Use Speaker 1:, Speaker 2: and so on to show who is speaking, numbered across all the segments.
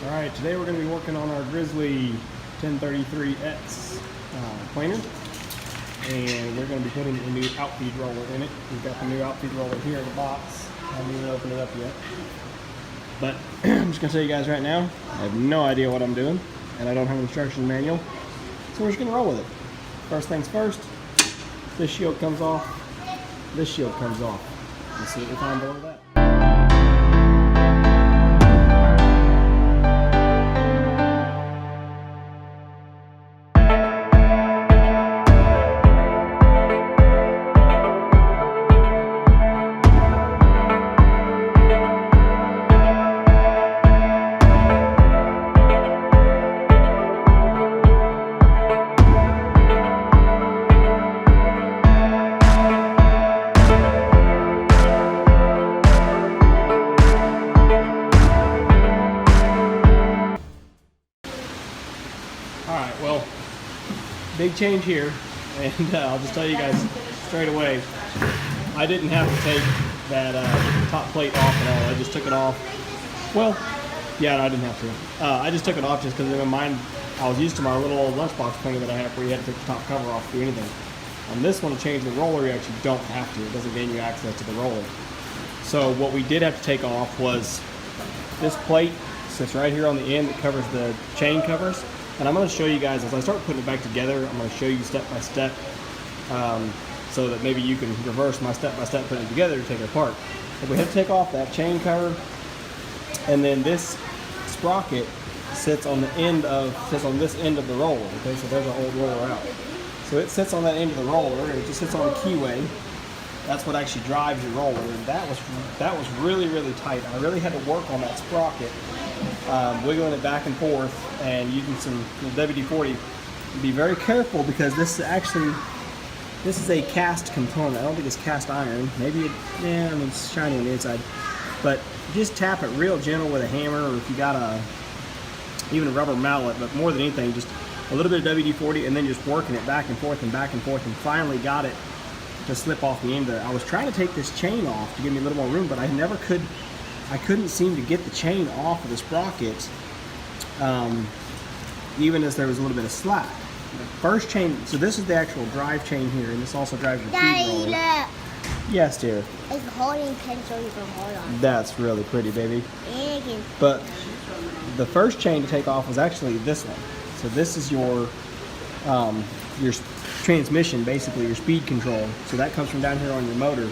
Speaker 1: Alright, today we're going to be working on our Grizzly 1033X planer, and we're going to be putting a new Outfeed roller in it. We've got the new Outfeed roller here in the box. I haven't even opened it up yet. But I'm just going to tell you guys right now, I have no idea what I'm doing, and I don't have an instruction manual, so we're just going to roll with it. First things first, this shield comes off, this shield comes off. Let's see what we find below that. Alright, well, big change here, and I'll just tell you guys straight away, I didn't have to take that top plate off at all. I just took it off. Well, yeah, no, I didn't have to. I just took it off just because in my mind, I was used to my little old lunchbox planer that I have where you had to take the top cover off to do anything. On this one, to change the roller, you actually don't have to. It doesn't gain you access to the roller. So what we did have to take off was this plate sits right here on the end that covers the chain covers. And I'm going to show you guys, as I start putting it back together, I'm going to show you step by step so that maybe you can reverse my step by step putting it together to take it apart. But we have to take off that chain cover, and then this sprocket sits on the end of, this end of the roller. Okay, so there's our old roller out. So it sits on that end of the roller, and it just sits on a keyway. That's what actually drives your roller, and that was really, really tight. I really had to work on that sprocket, wiggling it back and forth and using some WD-40. Be very careful because this is a cast component. I don't think it's cast iron. Maybe it's shiny on the inside. But just tap it real gentle with a hammer, or if you got even a rubber mallet, but more than anything, just a little bit of WD-40 and then just working it back and forth and back and forth, and finally got it to slip off the end there. I was trying to take this chain off to give me a little more room, but I never could. I couldn't seem to get the chain off of the sprocket, even as there was a little bit of slack. The first chain, so this is the actual drive chain here, and this also drives your feed roller.
Speaker 2: Daddy,
Speaker 1: yes, dear.
Speaker 2: it's a holding pin so you can hold on.
Speaker 1: That's really pretty, baby. But the first chain to take off was actually this one. So this is your transmission, basically your speed control. So that comes from down here on your motor.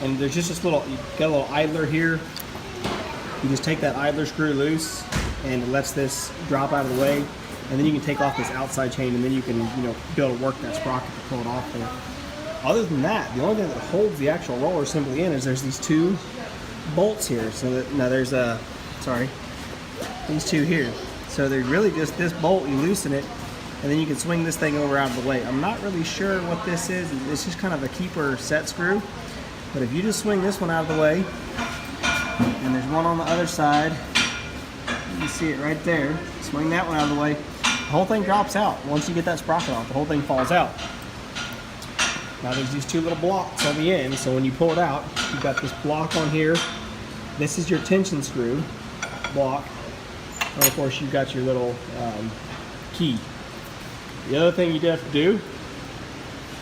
Speaker 1: And there's just this little, you got a little idler here. You just take that idler screw loose, and it lets this drop out of the way. And then you can take off this outside chain, and then you can, be able to work that sprocket to pull it off there. Other than that, the only thing that holds the actual roller simply in is there's these two bolts here. So that, now there's these two here. So they're really just this bolt, you loosen it, and then you can swing this thing over out of the way. I'm not really sure what this is. It's just kind of a keeper set screw. But if you just swing this one out of the way, and there's one on the other side, you can see it right there. Swing that one out of the way, the whole thing drops out. Once you get that sprocket off, the whole thing falls out. Now there's these two little blocks on the end, so when you pull it out, you've got this block on here. This is your tension screw block. And of course, you've got your little key. The other thing you have to do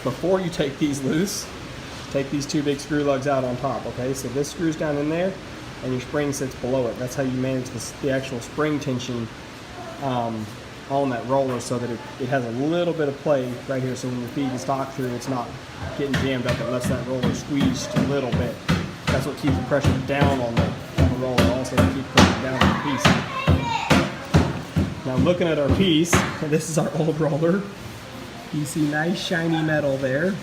Speaker 1: before you take these loose, take these two big screw lugs out on top. Okay, so this screws down in there, and your spring sits below it. That's how you manage the actual spring tension on that roller, so that it has a little bit of play right here. So when you're feeding stock through, it's not getting jammed up. It lets that roller squeeze just a little bit. That's what keeps the pressure down on the roller. Also, to keep pressure down on the piece. Now, looking at our piece, this is our old roller. You see nice shiny metal there.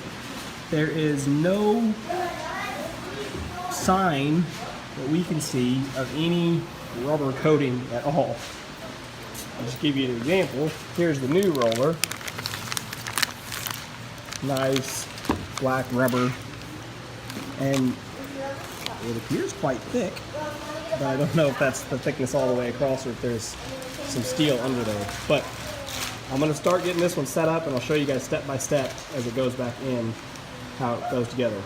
Speaker 1: There is no sign that we can see of any rubber coating at all. I'll just give you an example. Here's the new roller. Nice black rubber. And it appears quite thick, but I don't know if that's the thickness all the way across or if there's some steel under there. But I'm going to start getting this one set up, and I'll show you guys step by step as it goes back in how it goes together.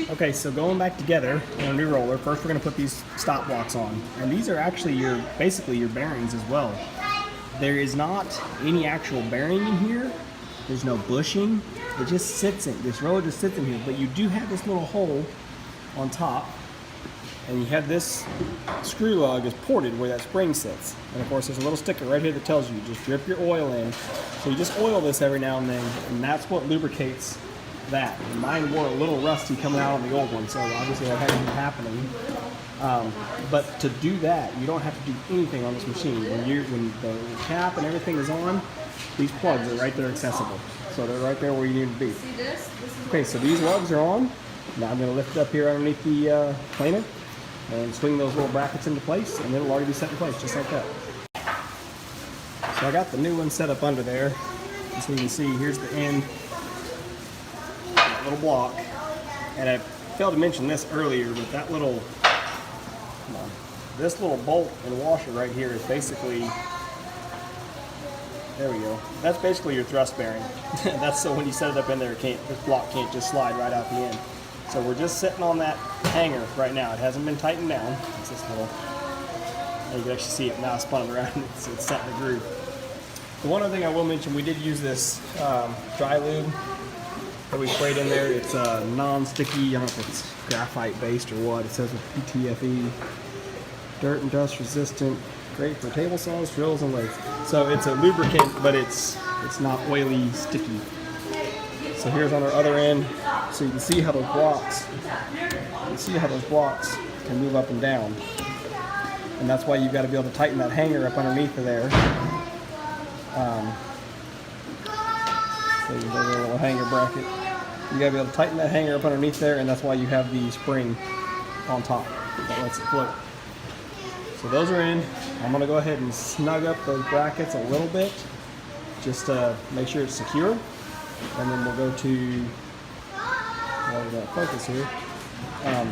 Speaker 1: Okay, so going back together on a new roller, first we're going to put these stop blocks on. And these are actually basically your bearings as well. There is not any actual bearing in here. There's no bushing. It just sits in, this roller just sits in here. But you do have this little hole on top. And you have this screw lug is ported where that spring sits. And of course there's a little sticker right here that tells you, just drip your oil in. So you just oil this every now and then, and that's what lubricates that. And mine were a little rusty coming out on the old one, so obviously that hasn't been happening. But to do that, you don't have to do anything on this machine. When the cap and everything is on, these plugs are right there accessible. So they're right there where you need to be. Okay, so these lugs are on. Now I'm going to lift it up here underneath the planer and swing those little brackets into place, and it'll already be set in place just like that. So I got the new one set up under there. So you can see, here's the end, that little block. And I failed to mention this earlier, but that little, this little bolt and washer right here is basically, there we go. That's basically your thrust bearing. That's so when you set it up in there, this block can't just slide right out the end. So we're just sitting on that hanger right now. It hasn't been tightened down. It's this little, and you can actually see it now spun around. It's set in the groove. The one other thing I will mention, we did use this dry lube that we sprayed in there. It's non-sticky. I don't know if it's graphite based or what. It says with PTFE, dirt and dust resistant, great for table saws, drills, and lathes. So it's a lubricant, but it's not oily, sticky. So here's on our other end, so you can see how those blocks, can move up and down. And that's why you've got to be able to tighten that hanger up underneath of there. So you have a little hanger bracket. You got to be able to tighten that hanger up underneath there, and that's why you have the spring on top that lets it float. So those are in. I'm going to go ahead and snug up those brackets a little bit, just to make sure it's secure. And then we'll go to focus here.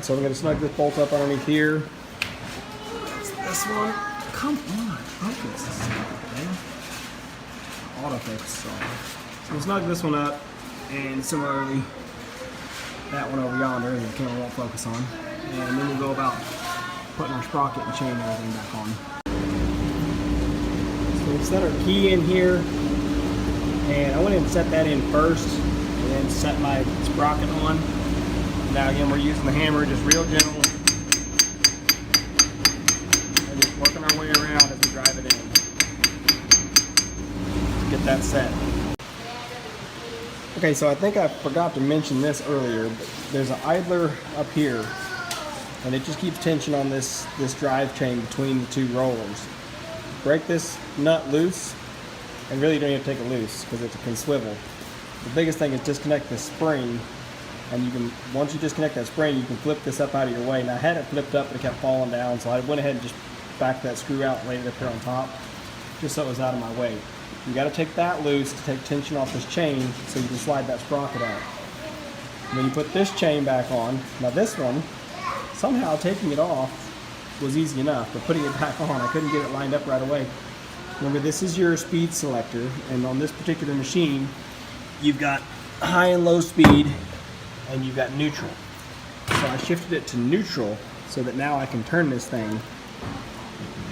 Speaker 1: So we're going to snug this bolt up underneath here. That's this one. Come on, focus. Okay. Autofocus. So we'll snug this one up, and similarly that one over yonder, and the camera won't focus on. And then we'll go about putting our sprocket and chain and everything back on. So we've set our key in here. And I went ahead and set that in first, and then set my sprocket on. Now again, we're using the hammer just real gentle, and just working our way around as we drive it in to get that set. Okay, so I think I forgot to mention this earlier, but there's an idler up here, and it just keeps tension on this drive chain between the two rollers. Break this nut loose. And really you don't even take it loose because it can swivel. The biggest thing is disconnect the spring, and you can, once you disconnect that spring, you can flip this up out of your way. Now I had it flipped up, but it kept falling down, so I went ahead and just backed that screw out and laid it up here on top, just so it was out of my way. You got to take that loose to take tension off this chain so you can slide that sprocket out. And then you put this chain back on. Now this one, somehow taking it off was easy enough, but putting it back on, I couldn't get it lined up right away. Remember, this is your speed selector, and on this particular machine, you've got high and low speed, and you've got neutral. So I shifted it to neutral so that now I can turn this thing,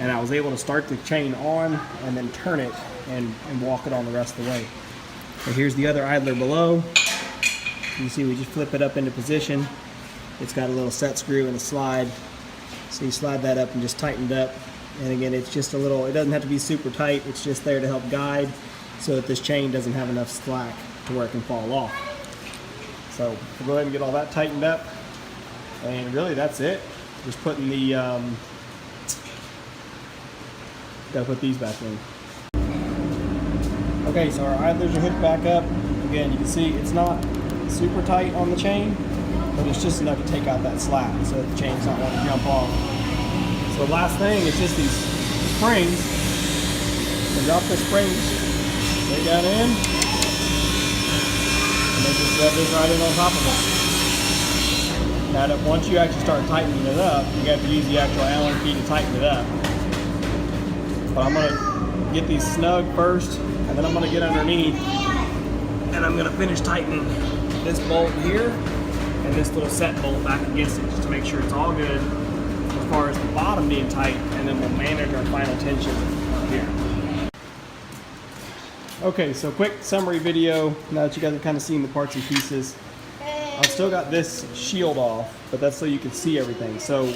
Speaker 1: and I was able to start the chain on and then turn it and walk it on the rest of the way. So here's the other idler below. You see we just flip it up into position. It's got a little set screw and a slide. So you slide that up and just tightened up. And again, it's just a little, it doesn't have to be super tight, it's just there to help guide so that this chain doesn't have enough slack to where it can fall off. So we'll go ahead and get all that tightened up, and really that's it. Just putting the, gotta put these back in. Okay, so our idlers are hooked back up. Again, you can see it's not super tight on the chain, but it's just enough to take out that slack so that the chain's not going to jump off. So the last thing is just these springs. So drop the springs right down in, and then just thread this right in on top of it. Now once you actually start tightening it up, you have to use the actual Allen key to tighten it up. But I'm going to get these snug first, and then I'm going to get underneath, and I'm going to finish tightening this bolt here, and this little set bolt back against it just to make sure it's all good as far as the bottom being tight, and then we'll manage our final tension up here. Okay, so quick summary video now that you guys have kind of seen the parts and pieces. I've still got this shield off, but that's so you can see everything. So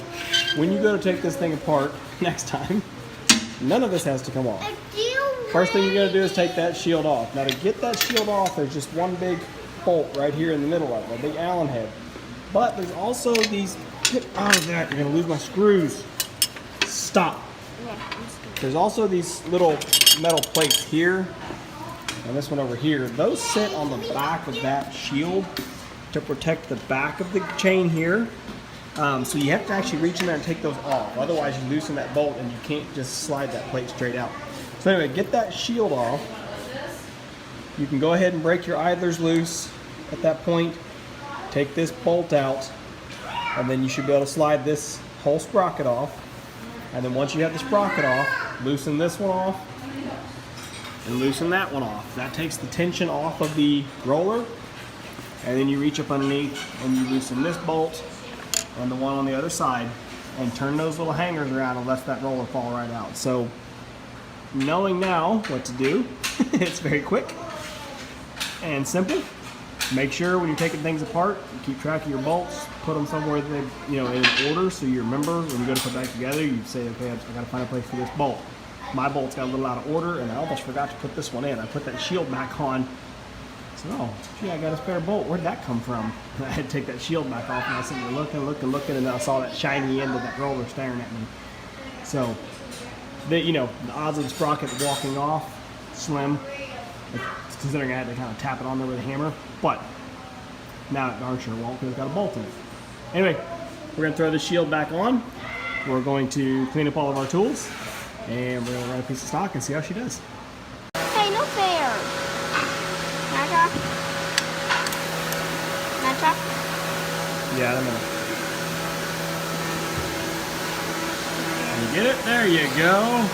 Speaker 1: when you go to take this thing apart next time, none of this has to come off. First thing you're going to do is take that shield off. Now to get that shield off, there's just one big bolt right here in the middle of it, a big Allen head. But there's also these, get out of that, you're going to lose my screws. Stop. There's also these little metal plates here, and this one over here. Those sit on the back of that shield to protect the back of the chain here. So you have to actually reach in there and take those off. Otherwise you loosen that bolt and you can't just slide that plate straight out. So anyway, get that shield off. You can go ahead and break your idlers loose at that point. Take this bolt out, and then you should be able to slide this whole sprocket off. And then once you have the sprocket off, loosen this one off and loosen that one off. That takes the tension off of the roller. And then you reach up underneath and you loosen this bolt and the one on the other side and turn those little hangers around and let that roller fall right out. So knowing now what to do, it's very quick and simple. Make sure when you're taking things apart, you keep track of your bolts, put them somewhere that they, in order, so you remember when you go to put back together, you say, okay, I gotta find a place for this bolt. My bolt's got a little out of order, and I almost forgot to put this one in. I put that shield back on. So, oh, gee, I got a spare bolt. Where'd that come from? And I had to take that shield back off, and I was sitting there looking, and then I saw that shiny end of that roller staring at me. So, the odds of the sprocket walking off, slim, considering I had to kind of tap it on there with a hammer. But now it darn sure won't, because it's got a bolt in it. Anyway, we're going to throw the shield back on. We're going to clean up all of our tools, and we're going to run a piece of stock and see how she does.
Speaker 2: Hey, no fair. Nacha?
Speaker 1: Yeah, I don't know. You get it? There you go.